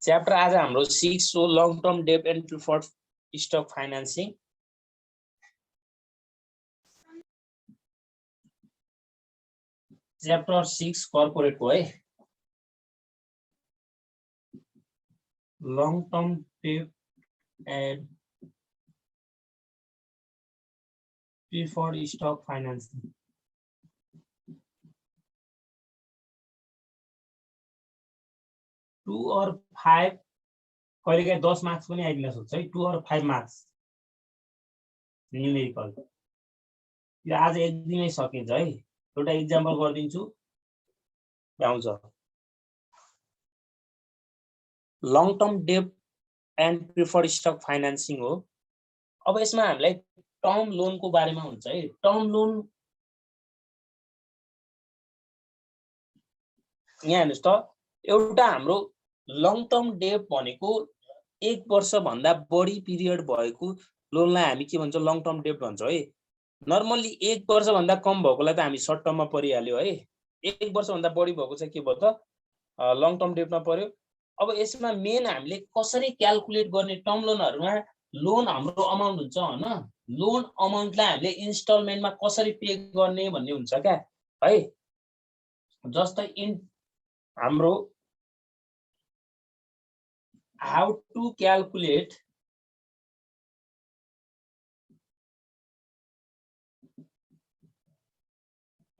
Chapter आज हाम्रो 6 हो long term debt and preferred stock financing. Chapter 6 corporate हो है, long term debt and preferred stock financing. 2 और 5 कहिलेकाहीँ 10 मार्क्स पनि आइदिन सक्छ है। 2 और 5 मार्क्स न्युमेरिकल यो आज एक दिनमै सकिन्छ है। एउटा इक्जाम्पल गरिदिन्छु, आउँछ। Long term debt and preferred stock financing हो। अब यसमा हामीलाई टर्म लोनको बारेमा हुन्छ है। टर्म लोन यहाँ हेर्नुस् त, एउटा हाम्रो लङ टर्म डेट भनेको 1 वर्ष भन्दा बढी पिरियड भएको लोनलाई हामी के भन्छौँ? लङ टर्म डेट भन्छौँ है। नर्मली 1 वर्ष भन्दा कम भएकोलाई त हामी सर्ट टर्ममा परिहाल्यो है। 1 वर्ष भन्दा बढी भएको चाहिँ के भयो त? लङ टर्म डेटमा पर्यो। अब यसमा मेन हामीले कसरी क्याल्कुलेट गर्ने? टर्म लोनहरुमा लोन हाम्रो अमाउन्ट हुन्छ हैन, लोन अमाउन्टलाई हामीले इन्स्टलमेन्टमा कसरी पे गर्ने भन्ने हुन्छ क्या है। जस्तै हाम्रो how to calculate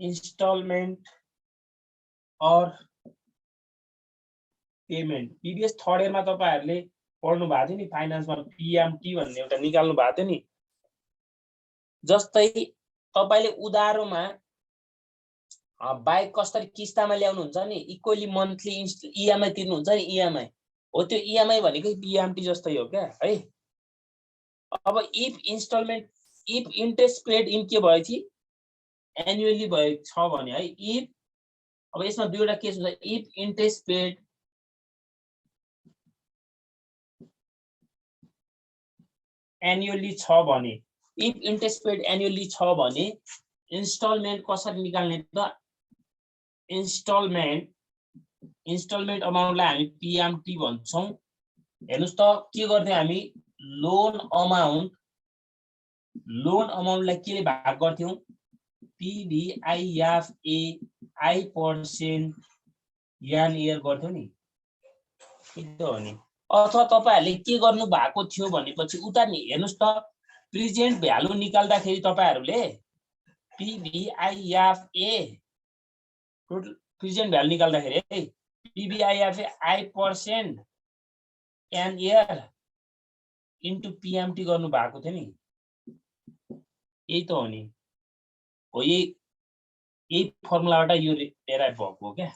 installment or payment। Previous third इयरमा तपाईहरुले पढ्नु भएको थियो नि, फाइनान्समा पीएमटी भन्ने एउटा निकाल्नु भएको थियो नि। जस्तै तपाईले उधारोमा बाइक कसरी किस्तामा ल्याउनु हुन्छ नि, इक्वली मन्थली ईएमआई तिर्नु हुन्छ नि, ईएमआई हो त्यो। ईएमआई भनेको पीएमटी जस्तै हो क्या है। अब if instalment, if interest paid in के भयो कि एनुअली भएको छ भने है। इफ, अब यसमा दुईवटा केस हुन्छ। इफ इन्ट्रेस्ट पेड एनुअली छ भने, इफ इन्ट्रेस्ट पेड एनुअली छ भने इन्स्टलमेन्ट कसरी निकाल्ने त? इन्स्टलमेन्ट अमाउन्टलाई हामी पीएमटी भन्छौं। हेर्नुस् त के गर्थ्यौ हामी? लोन अमाउन्टलाई केले भाग गर्थ्यौ? पीभीआईएफए I% यान इयर गर्थ्यौ नि, के हो नि। अथवा तपाईहरुले के गर्नु भएको थियो भनेपछि उता नि हेर्नुस् त, प्रेजेन्ट भ्यालु निकाल्दाखेरि तपाईहरुले पीभीआईएफए प्रेजेन्ट भ्यालु निकाल्दाखेरि है, PVIFA I% N year into PMT गर्नु भएको थियो नि। यही त हो नि, हो यही फर्मुलाबाट यो डेराइभ भएको हो क्या।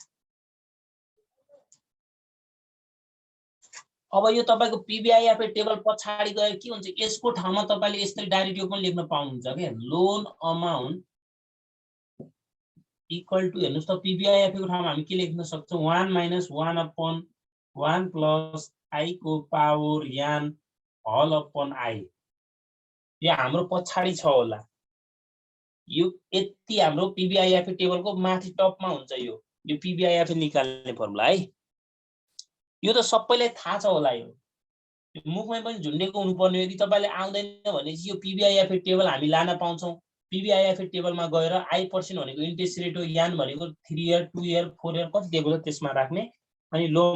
अब यो तपाईको पीभीआईएफए टेबल पछाडी गए के हुन्छ? यसको ठाउँमा तपाईले यस्तै डाइरेक्ट यो पनि लेख्न पाउनुहुन्छ के, लोन अमाउन्ट इक्वल टु, हेर्नुस् त पीभीआईएफए को ठाउँमा हामी के लेख्न सक्छौं? 1 - 1/1 प्लस आई को power n whole upon I. यो हाम्रो पछाडी छ होला। यो यति हाम्रो पीभीआईएफए टेबलको माथि टपमा हुन्छ। यो पीभीआईएफए निकाल्ने फर्मुला है। यो त सबैलाई थाहा छ होला। यो मुखमै पनि झुन्डेको हुनुपर्ने। यदि तपाईले आउँदैन भने यो पीभीआईएफए टेबल हामी लान पाउँछौं। पीभीआईएफए टेबलमा गएर I% भनेको इन्ट्रेस्ट रेट हो, यान भनेको 3 इयर 2 इयर 4 इयर कति दिएको छ त्यसमा राख्ने। अनि लो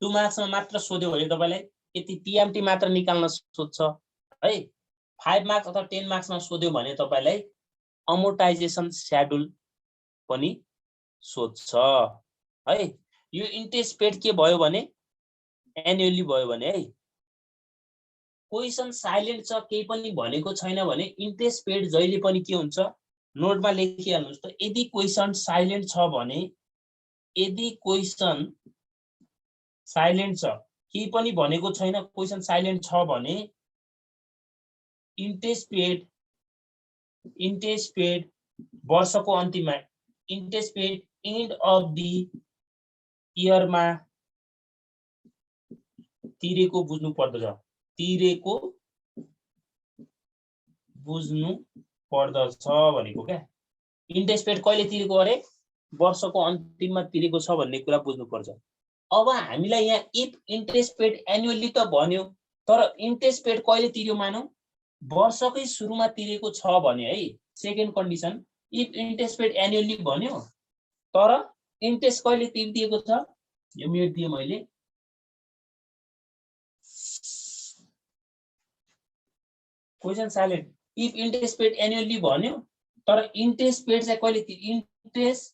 2 मार्क्समा मात्र सोध्यो भने तपाईलाई यति पीएमटी मात्र निकाल्न सोध्छ है। 5 मार्क्स अथवा 10 मार्क्समा सोध्यो भने तपाईलाई अमोर्टाइजेसन शेड्युल पनि सोध्छ है। यो इन्ट्रेस्ट पेड के भयो भने एनुअली भयो भने है। क्वेशन साइलेन्ट छ, केही पनि भनेको छैन भने इन्ट्रेस्ट पेड जहिले पनि के हुन्छ? नोटमा लेखिहाल्नुस् त। यदि क्वेशन साइलेन्ट छ भने, यदि क्वेशन साइलेन्ट छ, केही पनि भनेको छैन, क्वेशन साइलेन्ट छ भने इन्ट्रेस्ट पेड वर्षको अन्तिममा, interest paid and of the इयरमा तिरेको बुझ्नु पर्दछ। भनेको क्या। इन्ट्रेस्ट पेड कहिले तिरेको अरे? वर्षको अन्तिममा तिरेको छ भन्ने कुरा बुझ्नु पर्छ। अब हामीलाई यहाँ इफ इन्ट्रेस्ट पेड एनुअली त भन्यो, तर इन्ट्रेस्ट पेड कहिले तिर्यो मानौ, वर्षकै सुरुमा तिरेको छ भने है, second condition if interest paid annually भन्यो, तर इन्ट्रेस्ट कहिले तिर्दिएको छ, यो मेट दिए मैले, question silent, if interest paid annually भन्यो, तर इन्ट्रेस्ट पेड चाहिँ कहिले तिर्यो, interest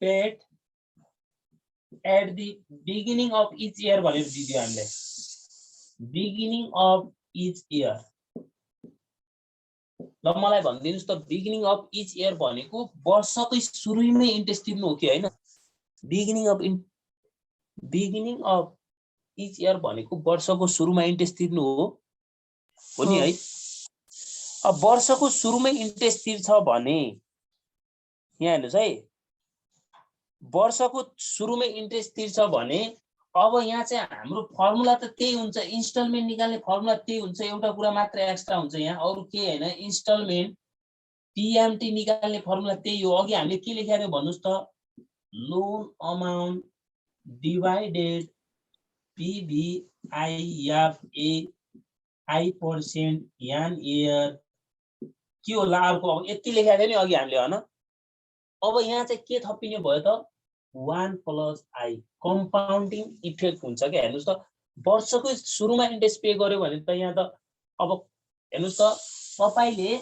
paid at the beginning of each year भनेर दिदियो हामीले, beginning of each year। ल मलाई भनिदिनुस् त बिगिनिङ अफ इच इयर भनेको वर्षकै सुरुमै इन्ट्रेस्ट तिर्नु हो कि हैन? बिगिनिङ अफ इच इयर भनेको वर्षको सुरुमा इन्ट्रेस्ट तिर्नु हो नि है? अब वर्षको सुरुमै इन्ट्रेस्ट तिर्छ भने यहाँ हेर्नुस् है, वर्षको सुरुमै इन्ट्रेस्ट तिर्छ भने अब यहाँ चाहिँ हाम्रो फर्मुला त त्यही हुन्छ, इन्स्टलमेन्ट निकाल्ने फर्मुला त्यही हुन्छ, एउटा कुरा मात्र एक्स्ट्रा हुन्छ यहाँ, अरु के हैन, इन्स्टलमेन्ट टीएमटी निकाल्ने फर्मुला त्यही हो। अघि हामीले के लेखेका थियौं भन्नुस् त, लोन अमाउन्ट डिवाइडेड पीभीआईएफए I% यान इयर के होला अर्को, अब यति लेखेका थियौं नि अघि हामीले हैन? अब यहाँ चाहिँ के थपिने भयो त, 1 + I कम्पाउन्डिङ इफेक्ट हुन्छ के। हेर्नुस् त, वर्षको सुरुमा इन्ट्रेस्ट पे गर्यो भने त यहाँ त अब हेर्नुस् त, तपाईले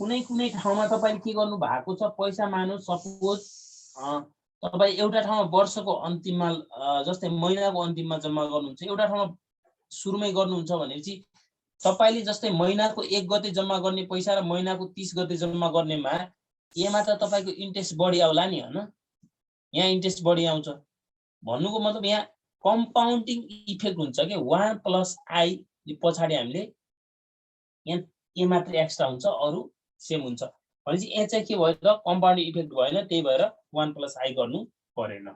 कुनै ठाउँमा तपाईले के गर्नु भएको छ, पैसा मानु सपोज तपाई एउटा ठाउँमा वर्षको अन्तिममा जस्तै महिनाको अन्तिममा जम्मा गर्नुहुन्छ, एउटा ठाउँमा सुरुमै गर्नुहुन्छ भनेपछि तपाईले जस्तै महिनाको 1 गते जम्मा गर्ने पैसा र महिनाको 30 गते जम्मा गर्नेमा यसमा त तपाईको इन्ट्रेस्ट बढी आउला नि हैन? यहाँ इन्ट्रेस्ट बढी आउँछ भन्नुको मतलब यहाँ कम्पाउन्डिङ इफेक्ट हुन्छ के। 1 + I पछाडी हामीले यहाँ ए मात्र एक्स्ट्रा हुन्छ, अरु सेम हुन्छ भनेपछि यहाँ चाहिँ के भयो त, कम्पाउन्डिङ इफेक्ट भएन, त्यही भएर 1 + I गर्नु परेन।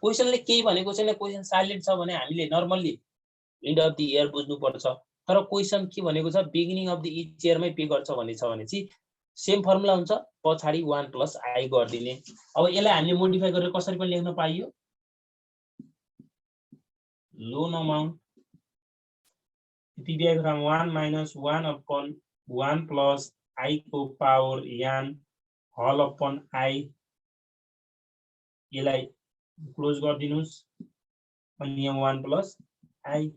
क्वेशनले केही भनेको छैन, क्वेशन साइलेन्ट छ भने हामीले normally end of the year बुझ्नु पर्छ, तर क्वेशन के भनेको छ, बिगिनिङ अफ द इच इयरमै पे गर्छ भन्ने छ भनेपछि सेम फर्मुला हुन्छ, पछाडी 1 + I गर्दिने। अब यसलाई हामीले मोडिफाई गरेर कसरी पनि लेख्न पाइयो, loan amount PBI from 1 - 1/1 + I को पावर यान होल अपन I, यसलाई क्लोज गरिदिनुस् अनि यहाँ 1 + I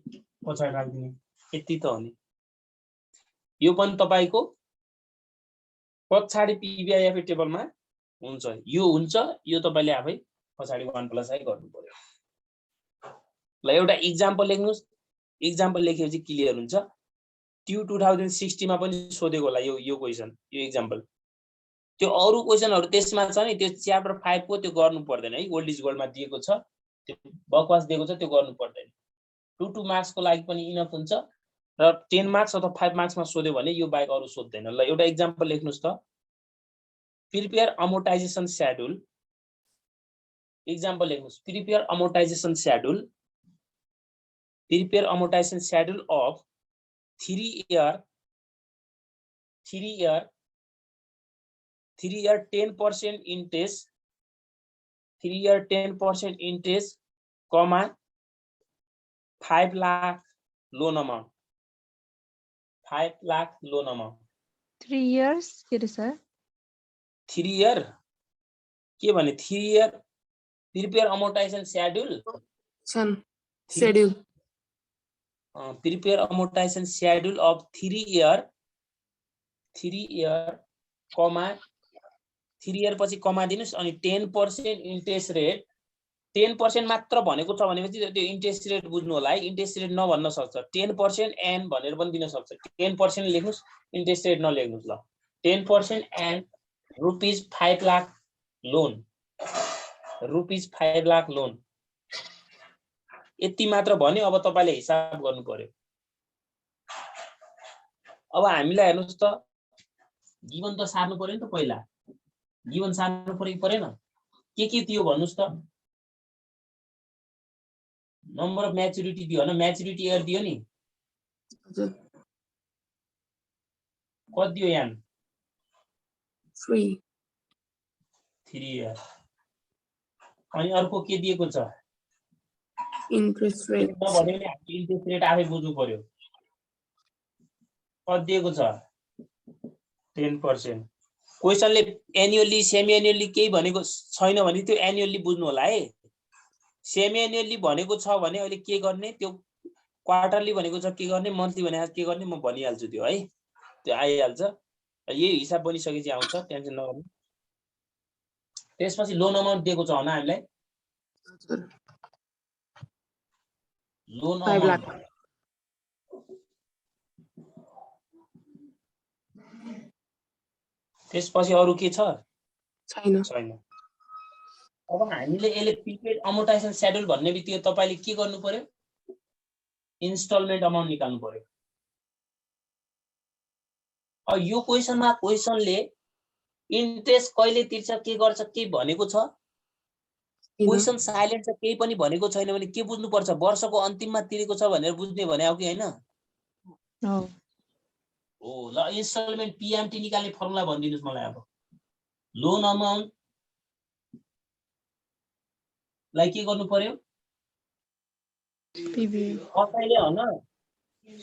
पछाडी राख्दिने, यति त हो नि। यो पनि तपाईको पछाडी पीबीआईएफ टेबलमा हुन्छ, यो हुन्छ, यो तपाईले आफै पछाडी 1 + I गर्नु पर्यो। ल एउटा एक्जाम्पल लेख्नुस्, एक्जाम्पल लेखेपछि क्लियर हुन्छ। ट्यु 2060 मा पनि सोधेको होला यो क्वेशन, यो एक्जाम्पल। त्यो अरु क्वेशनहरु त्यसमा छ नि, त्यो च्याप्टर 5 को त्यो गर्नु पर्दैन है, ओल्ड इज गोल्डमा दिएको छ, त्यो बकवास दिएको छ, त्यो गर्नु पर्दैन। 2 मार्क्स को लागि पनि इनफ हुन्छ र 10 मार्क्स अथवा 5 मार्क्स मा सोध्यो भने यो बाहेक अरु सोध्दैन। ल एउटा एक्जाम्पल लेख्नुस् त, प्रिपेयर अमोर्टाइजेसन शेड्युल, एक्जाम्पल लेख्नुस्, prepare amortisation schedule, prepare amortisation schedule of 3 year 10% interest, 3 year 10% interest, comma 5 lakh loan amount, 5 lakh loan amount। 3 years के रे सर? 3 year के भने 3 year prepare amortisation schedule schedule prepare amortisation schedule of 3 year, comma 3 year पछि कमा दिनुस् अनि 10% interest rate, 10% मात्र भनेको छ भनेपछि त्यो इन्ट्रेस्ट रेट बुझ्नु होला है, इन्ट्रेस्ट रेट नभन्न सक्छ, 10% एन भनेर पनि दिन सक्छ, 10% लेख्नुस्, इन्ट्रेस्ट रेट नलेख्नुस्। ल 10% एन ₹5 लाख लोन, ₹5 लाख लोन, यति मात्र भन्यो। अब तपाईले हिसाब गर्नु पर्यो। अब हामीलाई हेर्नुस् त, गिवन त सार्नु पर्यो नि त, पहिला गिवन सार्नु परेन, के दियो भन्नुस् त, नम्बर अफ म्याच्युरिटी दियो हैन, म्याच्युरिटी इयर दियो नि, कति दियो यान? 3 इयर अनि अर्को के दिएको छ Interest rate. नभने पनि हामीले इन्ट्रेस्ट रेट आफै बुझ्नु पर्यो कति दिएको छ 10%। क्वेशनले एनुअली सेमी एनुअली केही भनेको छैन भने त्यो एनुअली बुझ्नु होला है सेमी एनुअली भनेको छ भने अहिले के गर्ने त्यो क्वार्टरली भनेको छ के गर्ने मन्थली भनेको के गर्ने म भनिहाल्छु त्यो है त्यो आइहाल्छ यही हिसाब बनिसकेपछि आउँछ टेन्सन नगर्नु त्यसपछि लोन अमाउन्ट दिएको छ होइन हामीलाई लोन 5 lakh. त्यसपछि अरु के छ छैन. छैन अब हामीले यसले प्रिपेड अमोर्टाइजेसन शेड्युल भन्ने बित्तिकै तपाईले के गर्नु पर्यो इन्स्टलमेन्ट अमाउन्ट निकाल्नु पर्यो अब यो क्वेशनले इन्ट्रेस्ट कहिले तिर्छ के गर्छ के भनेको छ क्वेशन साइलेन्ट छ केही पनि भनेको छैन भने के बुझ्नु पर्छ वर्षको अन्तिममा तिरेको छ भनेर बुझ्ने भने हो कि हैन हो ओ ल इन्स्टलमेन्ट पीएमटी निकाल्ने फर्मुला भनिदिनुस् मलाई अब लोन अमाउन्ट लाई के गर्नु पर्यो पीबी कसैले हैन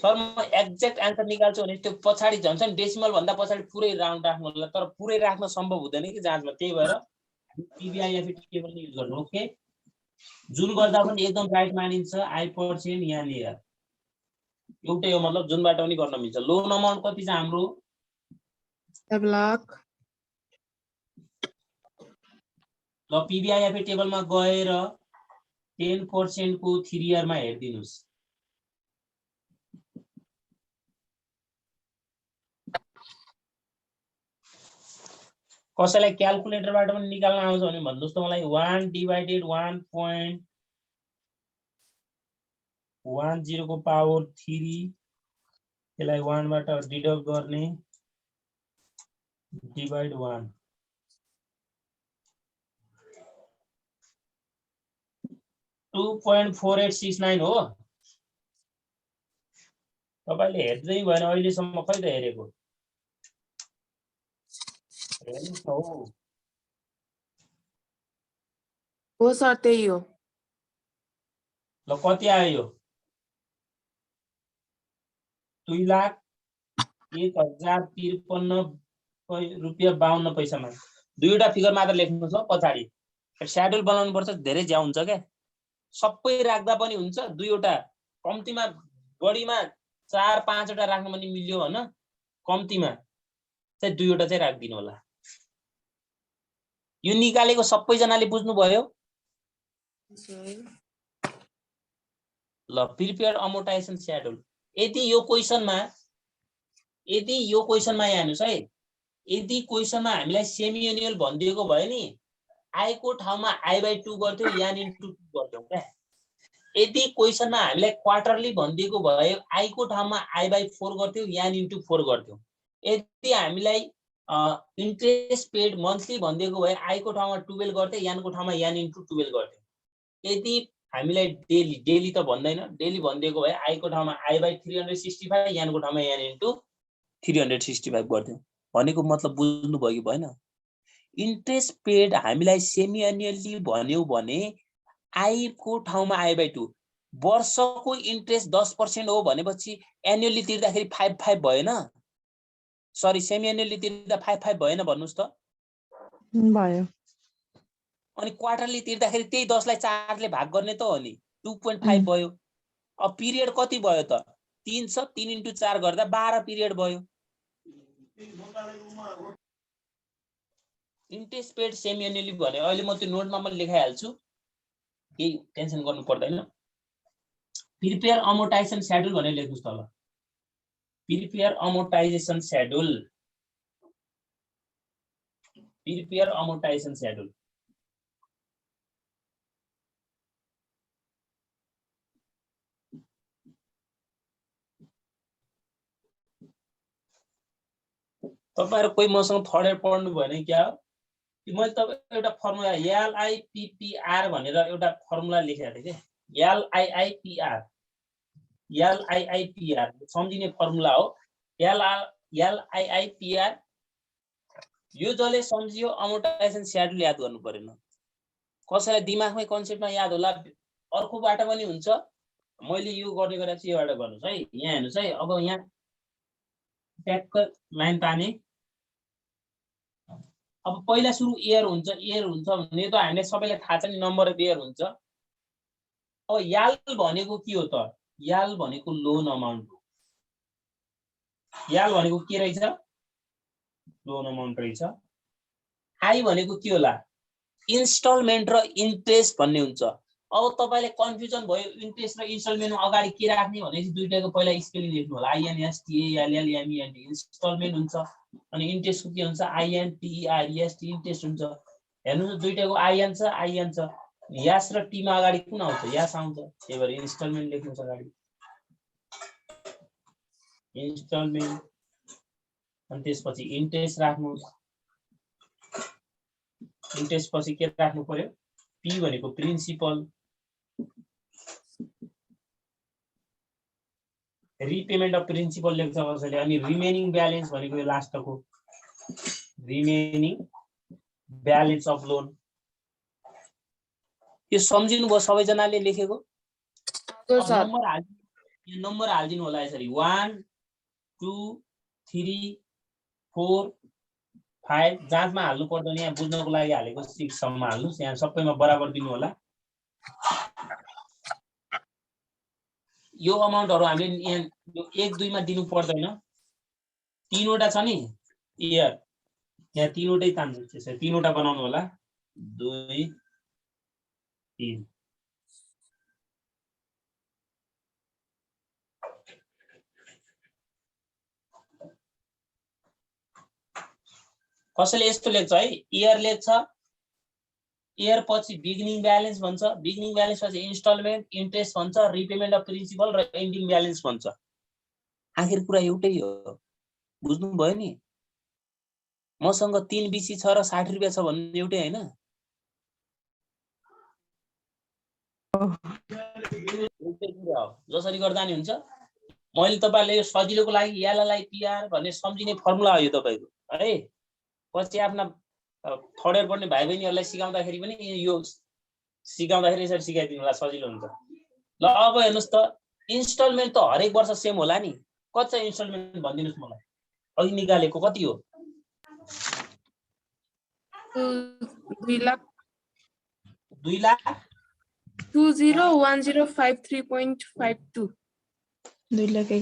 सर म एक्ज्याक्ट आन्सर निकाल्छु भने त्यो पछाडी झन्छ नि डेसिमल भन्दा पछाडी पुरै राउन्ड राख्नु होला तर पुरै राख्न सम्भव हुँदैन कि जाँचमा त्यही भएर पीबीआईएफ टेबल युज गर्नु ओके जुन गर्दा पनि एकदम राइट मानिन्छ I% यहाँ लिएर एउटै हो मतलब जुनबाट पनि गर्न मिल्छ लोन अमाउन्ट कति छ हाम्रो 5 lakh. ल पीबीआईएफ टेबलमा गएर 10% को 3 इयरमा हेर्दिनुस् कसैलाई क्याल्कुलेटरबाट पनि निकाल्न आउँछ भने भन्नुस् त मलाई 1 डिवाइडेड 1.10 को पावर 3 त्यसलाई 1 बाट डिडक्ट गर्ने डिवाइड 1 2.4869 हो तपाईले हेर्दै भएन अहिलेसम्म खै त हेरेको हो सर त्यही हो. ल कति आयो 2,01,053 रुपैयाँ 52 पैसामा दुईवटा फिगर मात्र लेख्नुस् ल पछाडी शेड्युल बनाउनु पर्छ धेरै ज्या हुन्छ के सबै राख्दा पनि हुन्छ दुईवटा कम्तीमा बढीमा 4-5 वटा राख्न पनि मिल्यो हैन कम्तीमा चाहिँ दुईवटा चाहिँ राख्दिनु होला यो निकालेको सबै जनाले बुझ्नु भयो ल प्रिपेयर अमोर्टाइजेसन शेड्युल यदि यो क्वेशनमा यहाँ हेर्नुस् है यदि क्वेशनमा हामीलाई सेमी एनुअल भनिदिएको भयो नि I को ठाउँमा I/2 गर्थ्यौ यान इन्टु 2 गर्थ्यौ क्या यदि क्वेशनमा हामीलाई क्वार्टरली भनिदिएको भयो I को ठाउँमा I/4 गर्थ्यौ यान इन्टु 4 गर्थ्यौ यदि हामीलाई इन्ट्रेस्ट पेड मन्थली भनिदिएको भए I को ठाउँमा 12 गर्थे यान को ठाउँमा यान इन्टु 12 गर्थ्यौ यदि हामीलाई डेली त भन्दैन डेली भनिदिएको भए I को ठाउँमा I/365 यान को ठाउँमा यान इन्टु 365 गर्थ्यौ भनेको मतलब बुझ्नु भयो कि भएन इन्ट्रेस्ट पेड हामीलाई सेमी एनुअली भन्यो भने I को ठाउँमा I/2 वर्षको इन्ट्रेस्ट 10% हो भनेपछि एनुअली तिर्दाखेरि 5 भएन सरी सेमी एनुअली तिर्दा 5 भएन भन्नुस् त भयो अनि क्वार्टरली तिर्दाखेरि त्यही 10 लाई 4 ले भाग गर्ने त हो नि 2.5 भयो अब पिरियड कति भयो त 3 छ 3 × 4 गर्दा 12 पिरियड भयो इन्ट्रेस्ट पेड सेमी एनुअली भने अहिले म त्यो नोटमा पनि लेखाइहाल्छु केही टेन्सन गर्नु पर्दैन प्रिपेयर अमोर्टाइजेसन शेड्युल भनेर लेख्नुस् त ल प्रिपेयर अमोर्टाइजेसन शेड्युल तपाईहरु कोही मसँग थर्ड इयर पढ्नु भएन क्या हो मैले तपाईको एउटा फर्मुला LIPPR भनेर एउटा फर्मुला लेखेको थिएँ के LIPR सम्झिने फर्मुला हो LIPR यो जसले सम्झियो अमोर्टाइजेसन स्याड्युल याद गर्नु परेन। कसैलाई दिमागमै कन्सेप्टमा याद होला, अर्कोबाट पनि हुन्छ। मैले यो गर्ने गरेर चाहिँ योबाट गर्नुस् है। यहाँ हेर्नुस् है, अब यहाँ ट्याक्क लाइन ताने। अब पहिला सुरु एयर हुन्छ भने त हामीले सबैलाई थाहा छ नि, नम्बर अफ एयर हुन्छ। अब याल भनेको के हो त? याल भनेको लोन अमाउन्ट हो। याल भनेको के रहेछ? लोन अमाउन्ट रहेछ। आई भनेको के होला? इन्स्टलमेन्ट र इन्ट्रेस्ट भन्ने हुन्छ। अब तपाईले कन्फ्युजन भयो इन्ट्रेस्ट र इन्स्टलमेन्ट अगाडि के राख्ने भनेपछि दुईटाको पहिला स्पेलिङ लेख्नु होला। INSTALLMENT इन्स्टलमेन्ट हुन्छ, अनि इन्ट्रेस्टको के हुन्छ? INTEREST इन्ट्रेस्ट हुन्छ। हेर्नुस् दुईटाको IN छ, यास र टी मा अगाडि कुन आउँछ? यास आउँछ। त्यही भएर इन्स्टलमेन्ट लेख्नुस् अगाडि, इन्स्टलमेन्ट। अनि त्यसपछि इन्ट्रेस्ट राख्नुस्। इन्ट्रेस्ट पछि के राख्नु पर्यो? पी भनेको प्रिन्सिपल। रिपेमेन्ट अफ प्रिन्सिपल लेख्छ कसैले। अनि रिमेनिङ ब्यालेन्स भनेको यो लास्टको रिमेनिङ ब्यालेन्स अफ लोन। यो सम्झिनु भयो सबैजनाले लेखेको? नम्बर हाल्दिनु होला यसरी 1 2 3 4 5। जाँचमा हाल्नु पर्दैन, यहाँ बुझ्नको लागि हालेको 6 सम्म हाल्नुस्। यहाँ सबैमा बराबर दिनु होला। यो अमाउन्टहरु हामीले यहाँ 1 2 मा दिनु पर्दैन। तीनवटा छ नि इयर, यहाँ तीनवटै तान्नु। त्यसै तीनवटा बनाउनु होला, 2 3। कसैले यस्तो लेख्छ है, इयर लेख्छ, इयर पछि बिगिनिङ ब्यालेन्स भन्छ, बिगिनिङ ब्यालेन्स पछि इन्स्टलमेन्ट, इन्ट्रेस्ट भन्छ, रिपेमेन्ट अफ प्रिन्सिपल र एन्डिङ ब्यालेन्स भन्छ। आखिर कुरा एउटै हो, बुझ्नु भयो नि? मसँग 3 बिसी छ र 60 रुपैयाँ छ भन्ने एउटै हैन? एउटै कुरा हो। जसरी गर्दा नि हुन्छ। मैले तपाईहरुले यो सजिलोको लागि याललाई पीआर भन्ने सम्झिने फर्मुला हो यो तपाईको है। पछि आफ्ना थर्ड इयर पढ्ने भाइ बहिनीहरुलाई सिकाउँदाखेरि पनि यो सिकाउँदाखेरि यसरी सिकाइदिनु होला, सजिलो हुन्छ। ल अब हेर्नुस् त, इन्स्टलमेन्ट त हरेक वर्ष सेम होला नि। कति छ इन्स्टलमेन्ट भनिदिनुस् मलाई। अघि निकालेको कति हो? 2 लाख 2 लाख 201053.52 2 लाख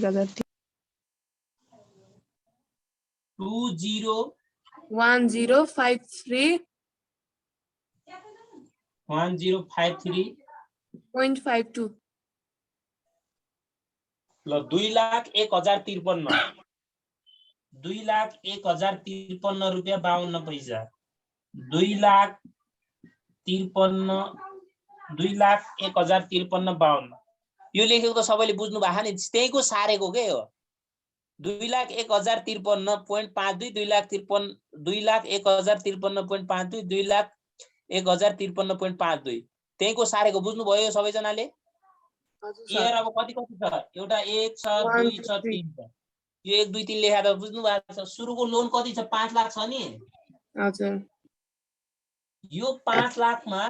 1,000 1053 1053.52 ल 2,01,053 2,01,053 रुपैयाँ 52 पैसा। 2,01,053 यो लेखेको त सबैले बुझ्नु भएको नि, त्यहीको सारेको के हो। 2,01,053.52 2,01,053.52 2,01,053.52 त्यहीको सारेको बुझ्नु भयो सबैजनाले? इयर अब कति कति छ? एउटा 1 छ 2 छ 3 छ। यो 1 2 3 लेखा त बुझ्नु भएको छ। सुरुको लोन कति छ? 5 लाख छ नि। हजुर। यो 5 लाखमा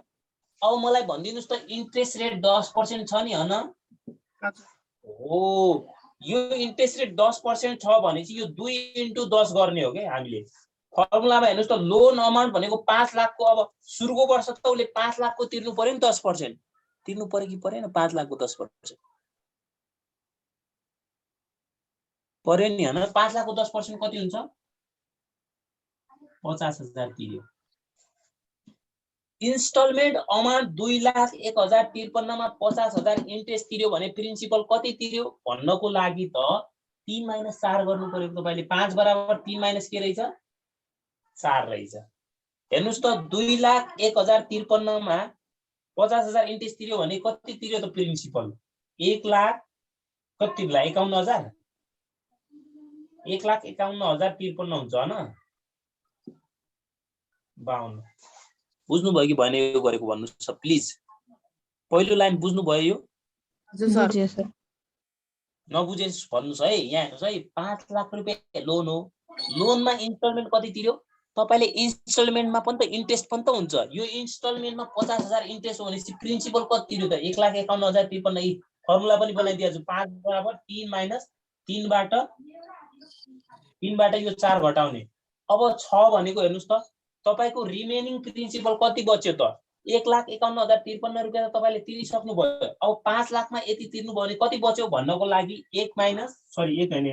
अब मलाई भनिदिनुस् त इन्ट्रेस्ट रेट 10% छ नि हैन? हो, यो इन्ट्रेस्ट रेट 10% छ भने चाहिँ यो 2 * 10 गर्ने हो के हामीले। फर्मुलामा हेर्नुस् त, लोन अमाउन्ट भनेको 5 लाखको। अब सुरुको वर्ष त उले 5 लाखको तिर्नु पर्यो नि, 10% तिर्नु पर्यो कि परेन? 5 लाखको 10% पर्यो नि हैन? 5 लाखको 10% कति हुन्छ? 50,000 तिर्यो। इन्स्टलमेन्ट अमाउन्ट 2,01,053 मा 50,000 इन्ट्रेस्ट तिर्यो भने प्रिन्सिपल कति तिर्यो भन्नको लागि त 3 - 4 गर्नु पर्यो तपाईले। 5 बराबर 3 - के रहेछ? 4 रहेछ। हेर्नुस् त, 2,01,053 मा 50,000 इन्ट्रेस्ट तिर्यो भने कति तिर्यो त प्रिन्सिपल? 1 लाख कति तिर्ला? 51,000। 1,51,053 हुन्छ हैन? 52। बुझ्नु भयो कि भएन यो गरेको भन्नुस् प्लिज। पहिलो लाइन बुझ्नु भयो यो? बुझ्यो सर। नबुझेस् भन्नुस् है। यहाँ हेर्नुस् है, 5 लाख रुपैयाँ लोन हो। लोनमा इन्स्टलमेन्ट कति तिर्यो? तपाईले इन्स्टलमेन्टमा पनि त इन्ट्रेस्ट पनि त हुन्छ। यो इन्स्टलमेन्टमा 50,000 इन्ट्रेस्ट हो भनेपछि प्रिन्सिपल कति तिर्यो त 1,51,053। यी फर्मुला पनि बनाइदिएको छु। 5 बराबर 3 माइनस 3 बाट यो 4 घटाउने। अब 6 भनेको हेर्नुस् त तपाईको रिमेनिङ प्रिन्सिपल कति बच्यो त 1,51,053 रुपैयाँ त तपाईले तिरिसक्नु भयो। अब 5 लाखमा यति तिर्नु भयो भने कति बच्यो भन्नको लागि 1 माइनस सरी 1 हैन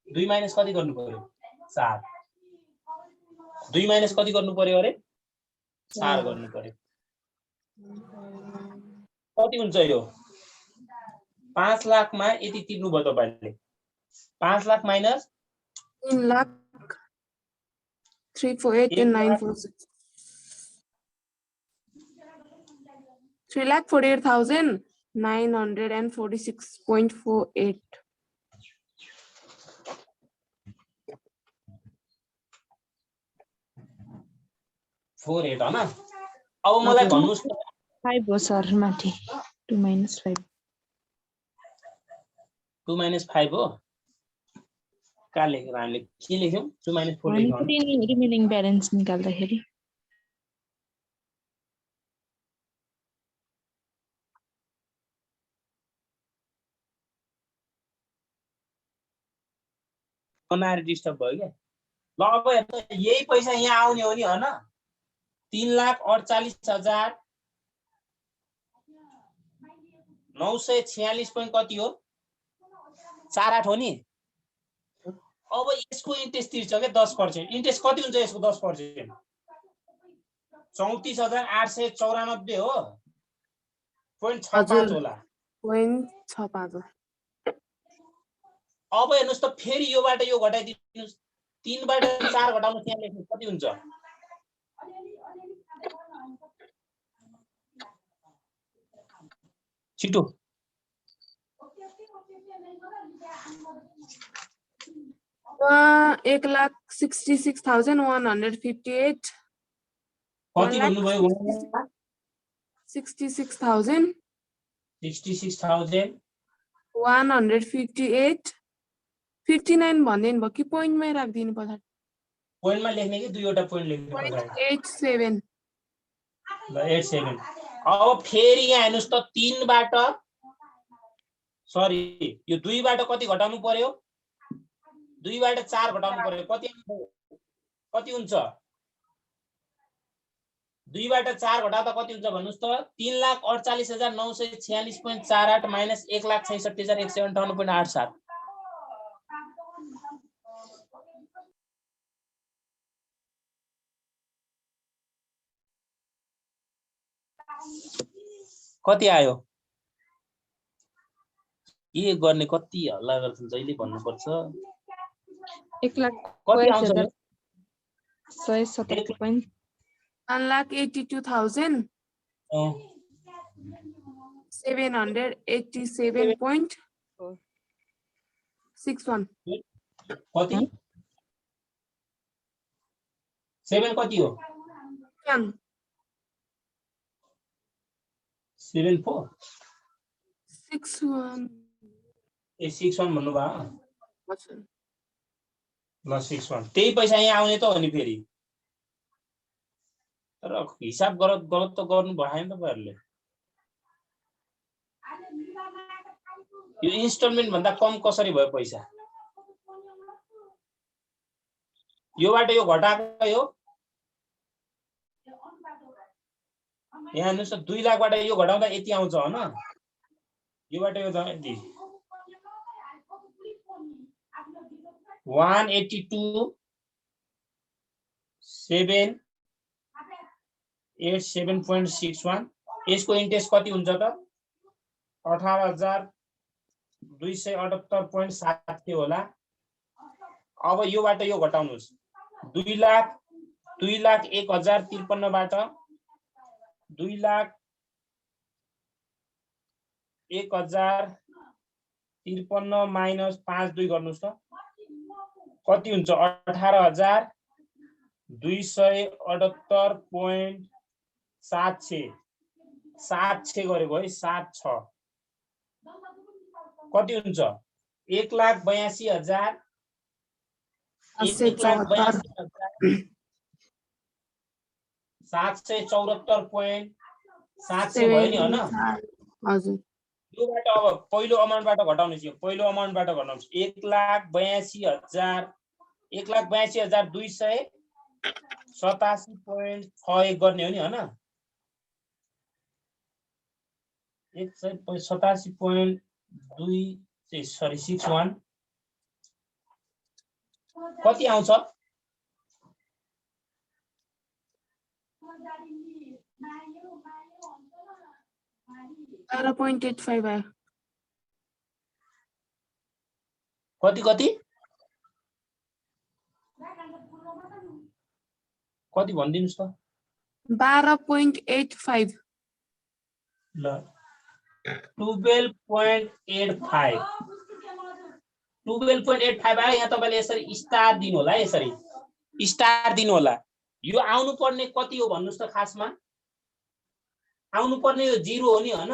2 माइनस कति गर्नु पर्यो 4। 2 माइनस कति गर्नु पर्यो अरे 4 गर्नु पर्यो। कति हुन्छ यो 5 लाखमा यति तिर्नु भयो तपाईले। 5 लाख माइनस 3,48,946 3,48,946.48 48 हैन। अब मलाई भन्नुस् 5 हो सर माथि 2 minus 5 2 minus 5 हो। का लेखेर हामीले के लेख्यौं 2 minus 4 लेख्यौं। रिमेनिङ ब्यालेन्स निकाल्दाखेरि बनाएर डिस्टर्ब भयो के। ल अब हेर्नु यही पैसा यहाँ आउने हो नि हैन 3,48,946 point कति हो 48 हो नि। अब यसको इन्ट्रेस्ट तिर्छ के 10%। इन्ट्रेस्ट कति हुन्छ यसको 10%? 34,894 हो 0.65 होला 0.65 अब हेर्नुस् त फेरि योबाट यो घटाइदिनुस् 3 बाट 4 घटाउनु त्यहाँ लेख्नु कति हुन्छ छिटो 1,66,158 कति भन्नुभयो 66,000 66,000 158 59 भन्दैन भयो कि पोइन्टमै राख्दिनु पर्छ पोइन्टमा लेख्ने कि दुईवटा पोइन्ट लेख्नु पर्छ 87 ल 87 अब फेरि यहाँ हेर्नुस् त 3 बाट सरी यो 2 बाट कति घटाउनु पर्यो 2 बाट 4 घटाउनु पर्यो कति हुन्छ 2 बाट 4 घटाउँदा कति हुन्छ भन्नुस् त 3,48,946.48 माइनस 1,66,157.87 कति आयो के गर्ने कति हल्ला गर्छन् जहिले भन्नुपर्छ 1,82,700 1,82,787.61 कति 7 कति हो 74 61 ए 61 भन्नुभयो ल 61 त्यही पैसा यहाँ आउने त हो नि फेरि तर हिसाब गलत त गर्नु भएन तपाईहरुले यो इन्स्टलमेन्ट भन्दा कम कसरी भयो पैसा योबाट यो घटाएको यो यहाँ हेर्नुस् 2 लाखबाट यो घटाउँदा यति आउँछ हैन योबाट यो यति 182,787.61 यसको इन्ट्रेस्ट कति हुन्छ त 18,278.7 होला अब योबाट यो घटाउनुस् 2,01,053 बाट 2,01,053 माइनस 5.2 गर्नुस् त कति हुन्छ 18,278.76 गरेको है 76 कति हुन्छ 1,82,000 $1,82,774.700 भयो नि हैन हजुर योबाट अब पहिलो अमाउन्टबाट घटाउनुस् यो पहिलो अमाउन्टबाट घटाउनुस् 1,82,287.6 गर्ने हो नि हैन 187.61 कति आउँछ कति भनिदिनुस् त 12.85 ल 12.85 आयो यहाँ तपाईले यसरी स्टार दिनु होला यसरी स्टार दिनु होला यो आउनु पर्ने कति हो भन्नुस् त खासमा आउनु पर्ने यो 0 हो नि हैन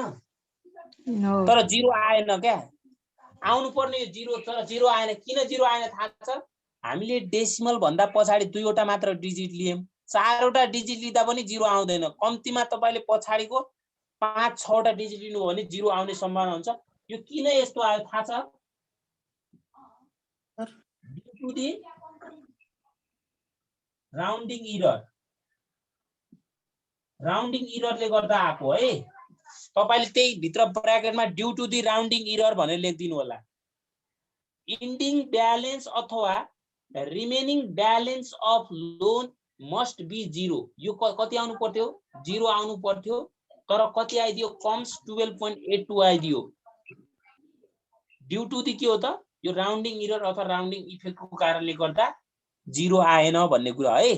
तर 0 आएन क्या आउनु पर्ने यो 0 तर 0 आएन किन 0 आएन थाहा छ हामीले डेसिमल भन्दा पछाडी दुईवटा मात्र डिजिट लियौं चारवटा डिजिट लिदा पनि 0 आउँदैन कम्तिमा तपाईले पछाडीको 5-6 वटा डिजिट लिनु भने 0 आउने सम्भावना हुन्छ यो किन यस्तो आयो थाहा छ due to the राउन्डिङ इररले गर्दा आको है तपाईले त्यही भित्र ब्र्याकेटमा due to the rounding error भनेर लेखिदिनु होला इन्डिङ ब्यालेन्स अथवा remaining balance of loan must be 0 यो कति आउनु पर्थ्यो 0 आउनु पर्थ्यो तर कति आइदियो कम्स 12.82 आइदियो ड्यू टु दी के हो त यो राउन्डिङ इरर अथवा राउन्डिङ इफेक्टको कारणले गर्दा 0 आएन भन्ने कुरा है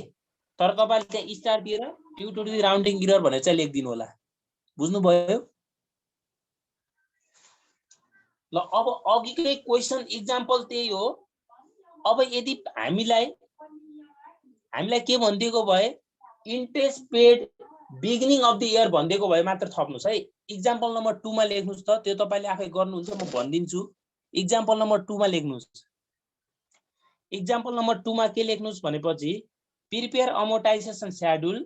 तर तपाईले चाहिँ स्टार दिएर due to the rounding error भनेर चाहिँ लेखिदिनु होला बुझ्नु भयो ल अब अघिकै क्वेशन एक्जाम्पल त्यही हो अब यदि हामीलाई के भनिदिएको भए interest paid beginning of the year भनिदिएको भए मात्र थप्नुस् है एक्जाम्पल नम्बर 2 मा लेख्नुस् त त्यो तपाईले आफै गर्नुहुन्छ म भनिदिन्छु एक्जाम्पल नम्बर 2 मा लेख्नुस् एक्जाम्पल नम्बर 2 मा के लेख्नुस् भनेपछि prepare amortisation schedule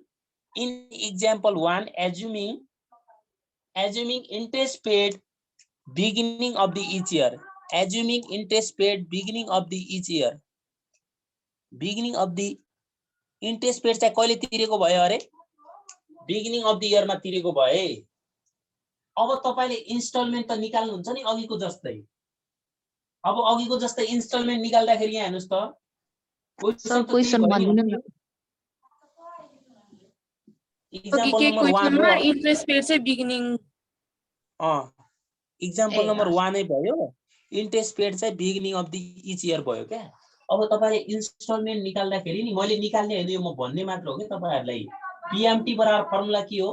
in example 1 assuming interest paid beginning of the each year assuming interest paid beginning of the each year beginning of the interest paid चाहिँ कहिले तिरेको भयो अरे बिगिनिङ अफ द इयर मा तिरेको भए अब तपाईले इन्स्टलमेन्ट त निकाल्नुहुन्छ नि अघिको जस्तै अब अघिको जस्तै इन्स्टलमेन्ट निकाल्दाखेरि यहाँ हेर्नुस् त क्वेशन भन्दिनु न एक्जाम्पल नम्बर 1 मा इन्ट्रेस्ट पेड चाहिँ बिगिनिङ एक्जाम्पल नम्बर 1 नै भयो इन्ट्रेस्ट पेड चाहिँ beginning of the each year भयो क्या अब तपाईले इन्स्टलमेन्ट निकाल्दाखेरि नि मैले निकाल्ने हैन यो म भन्ने मात्र हो के तपाईहरुलाई पीएमटी बराबर फर्मुला के हो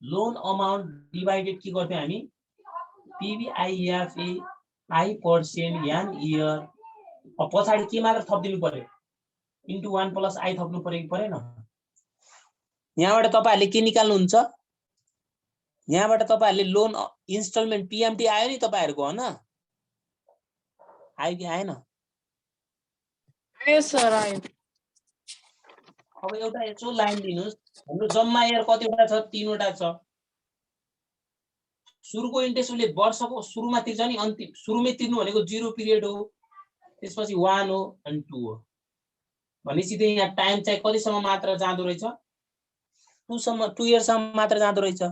लोन अमाउन्ट डिवाइडेड के गर्थ्यौ हामी पीवीआईएफए I% यान इयर अब पछाडी के मात्र थप दिनु पर्यो इन्टु 1 प्लस आई थप्नु पर्यो कि परेन यहाँबाट तपाईहरुले के निकाल्नुहुन्छ यहाँबाट तपाईहरुले लोन इन्स्टलमेन्ट पीएमटी आयो नि तपाईहरुको हैन आयो कि आएन आयो सर आयो अब एउटा यसो लाइन दिनुस् हाम्रो जम्मा इयर कतिवटा छ 3 वटा छ सुरुको इन्ट्रेस्ट उले वर्षको सुरुमा तिर्छ नि अन्तिम सुरुमै तिर्नु भनेको 0 पिरियड हो त्यसपछि 1 हो अनि 2 हो भनेपछि चाहिँ यहाँ टाइम चाहिँ कतिसम्म मात्र जाँदो रहेछ 2 इयर सम्म मात्र जाँदो रहेछ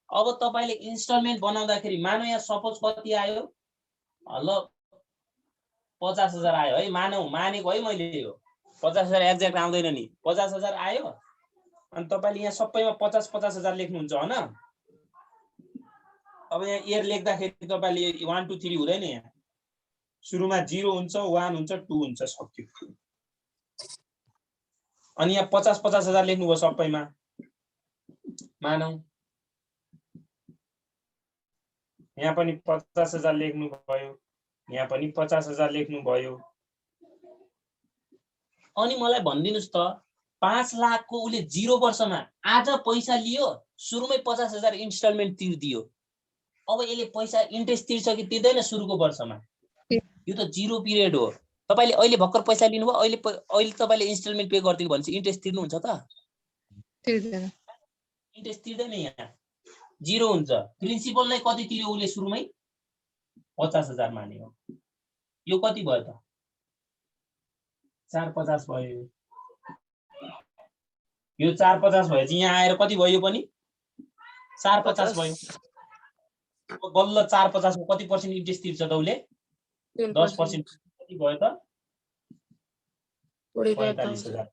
अब तपाईले इन्स्टलमेन्ट बनाउँदाखेरि मानौ यहाँ सपोज कति आयो ल 50,000 आयो है मानेको है मैले यो 50,000 एक्ज्याक्ट आउँदैन नि 50,000 आयो अनि तपाईले यहाँ सबैमा 50,000 लेख्नुहुन्छ हैन अब यहाँ इयर लेख्दाखेरि तपाईले 1 2 3 हुँदैन यहाँ सुरुमा 0 हुन्छ 1 हुन्छ 2 हुन्छ सक्यो अनि यहाँ 50,000 लेख्नुभयो सबैमा मानौ यहाँ पनि 50,000 लेख्नु भयो यहाँ पनि 50,000 लेख्नु भयो अनि मलाई भन्दिनुस् त 5 लाख को उले 0 वर्षमा आज पैसा लियो सुरुमै 50,000 इन्स्टलमेन्ट तिर्दियो अब यसले पैसा इन्ट्रेस्ट तिर्छ कि तिर्दैन सुरुको वर्षमा यो त 0 पिरियड हो तपाईले अहिले भर्खर पैसा लिनुभयो, अहिले तपाईले इन्स्टलमेन्ट पे गर्दिनु भनेपछि इन्ट्रेस्ट तिर्नुहुन्छ त? तिर्दैन। इन्ट्रेस्ट तिर्दैन, यहाँ 0 हुन्छ। प्रिन्सिपल नै कति तिर्यो उसले सुरुमै? 50,000 मान्यो। यो कति भयो त? 450 भयो। यो 450 भएपछि यहाँ आएर कति भयो? यो पनि 450 भयो। बल्ल 450 को कति पर्सेन्ट इन्ट्रेस्ट तिर्छ त उसले? 10%। कति भयो त? 45,000।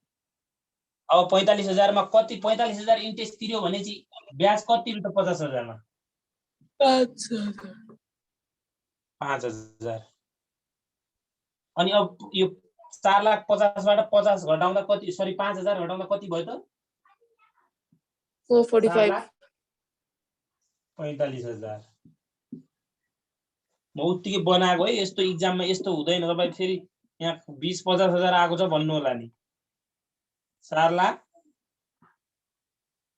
अब 45,000 मा कति 45,000 इन्ट्रेस्ट तिर्यो भने चाहिँ ब्याज कति तिर्यो त 50,000 मा? 5,000। अनि अब यो 4,50,000 बाट 50 घटाउँदा कति, सरी 5,000 घटाउँदा कति भयो त? 445। 45,000। म उत्तिकै बनाएको है, यस्तो इक्जाममा यस्तो हुँदैन। तपाईँ फेरि यहाँ 20-50,000 आएको छ भन्नु होला नि। 4 लाख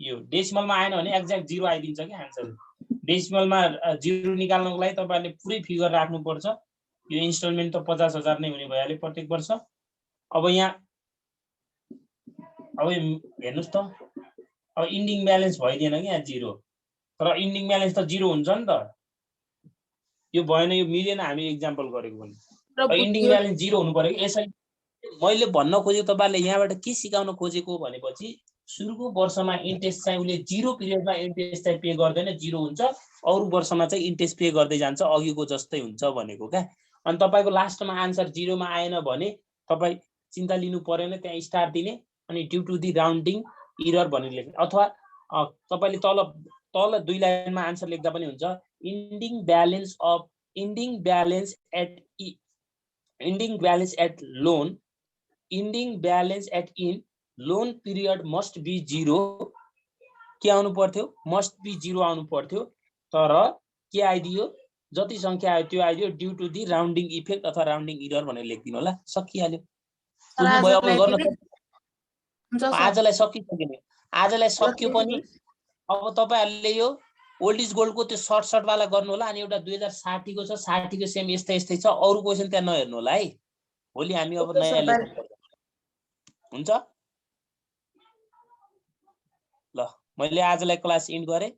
यो डेसिमलमा आएन भने एक्ज्याक्ट 0 आइदिन्छ कि आन्सर। डेसिमलमा 0 निकाल्नको लागि तपाईहरुले पुरै फिगर राख्नु पर्छ। यो इन्स्टलमेन्ट त 50,000 नै हुने भइहाल्यो प्रत्येक वर्ष। अब यहाँ अब हेर्नुस् त, अब इन्डिङ ब्यालेन्स भइदिएन कि यहाँ 0, तर इन्डिङ ब्यालेन्स त 0 हुन्छ नि त। यो भएन, यो मिलेन। हामी एक्जाम्पल गरेको पनि अब इन्डिङ ब्यालेन्स 0 हुनु पर्यो कि। यसरी मैले भन्न खोजेको तपाईहरुले यहाँबाट के सिकाउन खोजेको भनेपछि सुरुको वर्षमा इन्ट्रेस्ट चाहिँ उले 0 पिरियडमा इन्ट्रेस्ट चाहिँ पे गर्दैन, 0 हुन्छ। अरु वर्षमा चाहिँ इन्ट्रेस्ट पे गर्दै जान्छ, अघिको जस्तै हुन्छ भनेको क्या। अनि तपाईको लास्टमा आन्सर 0 मा आएन भने तपाई चिन्ता लिनु पर्दैन, त्यहाँ स्टार दिने अनि due to the rounding error भनेर लेख्ने। अथवा तपाईले तल 2 लाइनमा आन्सर लेख्दा पनि हुन्छ। Ending balance at loan period must be 0 के आउनु पर्थ्यो? मस्ट बी 0 आउनु पर्थ्यो। तर के आइदियो? जति संख्या आयो त्यो आइदियो due to the rounding effect अथवा राउन्डिङ एरर भनेर लेखिदिनु होला। सकिहाल्यो। बुझ्नुभयो? अब गर्न आजलाई सकिसक्यो। आजलाई सक्यो पनि। अब तपाईहरुले यो ओल्ड इज गोल्ड को त्यो सर्ट वाला गर्नु होला। अनि एउटा 2060 को छ, 60 को सेम यस्तै छ। अरु क्वेशन त्यहाँ नहेर्नु होला है। भोलि हामी अब नयाँ लेख्नु हुन्छ। ल मैले आजलाई क्लास एन्ड गरे।